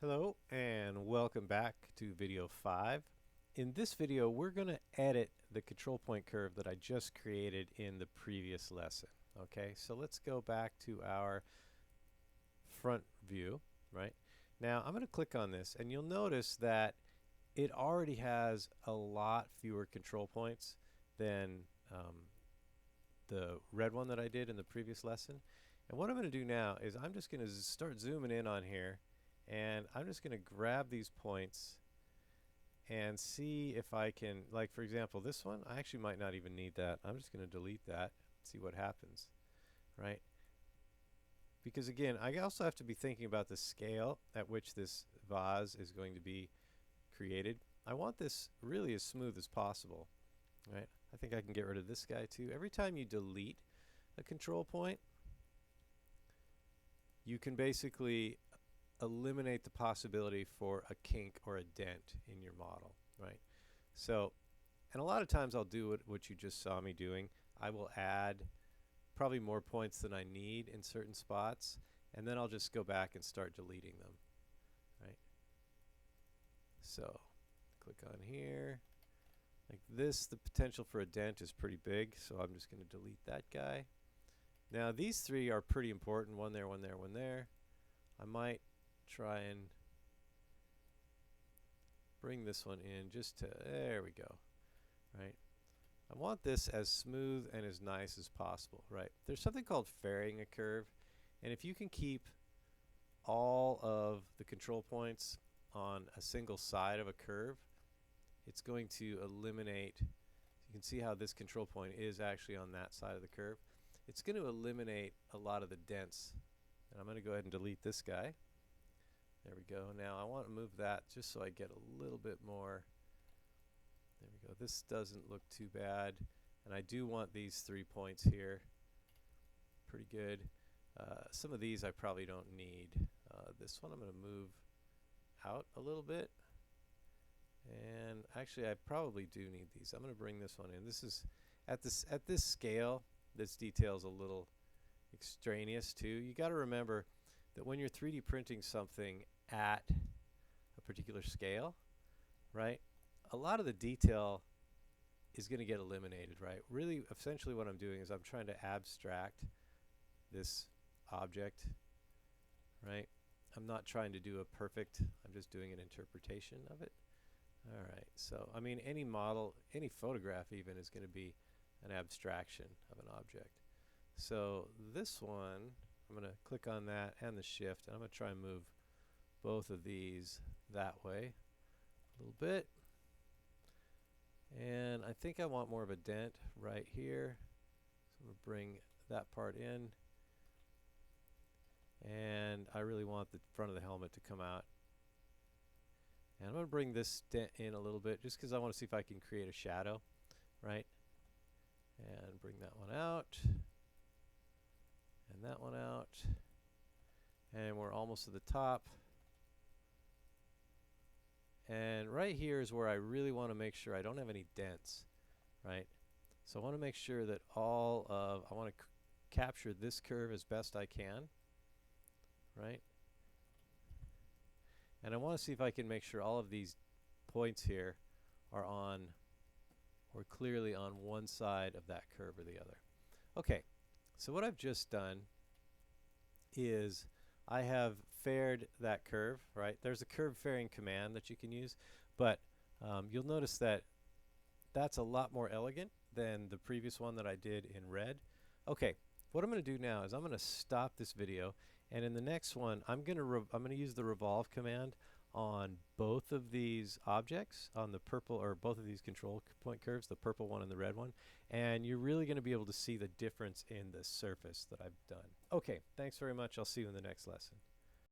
Hello and welcome back to video 5. In this video we're going to edit the control point curve that I just created in the previous lesson. Okay, so let's go back to our front view. Right now I'm going to click on this and you'll notice that it already has a lot fewer control points than the red one that I did in the previous lesson. And what I'm going to do now is I'm just going to start zooming in on here, and I'm just going to grab these points and see if I can, like for example this one, I actually might not even need that. I'm just going to delete that, see what happens, right? Because again, I also have to be thinking about the scale at which this vase is going to be created. I want this really as smooth as possible, right? I think I can get rid of this guy too. Every time you delete a control point, you can basically eliminate the possibility for a kink or a dent in your model, right? So, and a lot of times I'll do what you just saw me doing. I will add probably more points than I need in certain spots, and then I'll just go back and start deleting them, right? So, click on here. Like this, the potential for a dent is pretty big, so I'm just going to delete that guy. Now these three are pretty important, one there, one there, one there. I might try and bring this one in just to, there we go, right? I want this as smooth and as nice as possible, right? There's something called ferrying a curve, and if you can keep all of the control points on a single side of a curve, it's going to eliminate, you can see how this control point is actually on that side of the curve. It's going to eliminate a lot of the dents. And I'm going to go ahead and delete this guy. There we go. Now I want to move that just so I get a little bit more. There we go. This doesn't look too bad. And I do want these 3 points here. Pretty good. Some of these I probably don't need. This one I'm going to move out a little bit. And actually I probably do need these. I'm going to bring this one in. This is at this scale, this detail is a little extraneous too. You got to remember that when you're 3D printing something at a particular scale, right, a lot of the detail is going to get eliminated, right? Really, essentially what I'm doing is I'm trying to abstract this object, right? I'm not trying to do a perfect, I'm just doing an interpretation of it. All right, so I mean any model, any photograph even is going to be an abstraction of an object. So this one, I'm going to click on that and the shift, and I'm going to try and move both of these that way a little bit. And I think I want more of a dent right here. So I'm going to bring that part in. And I really want the front of the helmet to come out. And I'm going to bring this dent in a little bit just because I want to see if I can create a shadow, right? And bring that one out. And that one out. And we're almost to the top. And right here is where I really want to make sure I don't have any dents, right? So I want to make sure that I want to capture this curve as best I can, right? And I want to see if I can make sure all of these points here are on, or clearly on one side of that curve or the other. Okay, so what I've just done is I have faired that curve, right? There's a curve fairing command that you can use, but you'll notice that that's a lot more elegant than the previous one that I did in red. Okay, what I'm going to do now is I'm going to stop this video, and in the next one I'm going to use the revolve command on both of these objects, on the purple, or both of these control point curves, the purple one and the red one, and you're really going to be able to see the difference in the surface that I've done. Okay, thanks very much. I'll see you in the next lesson.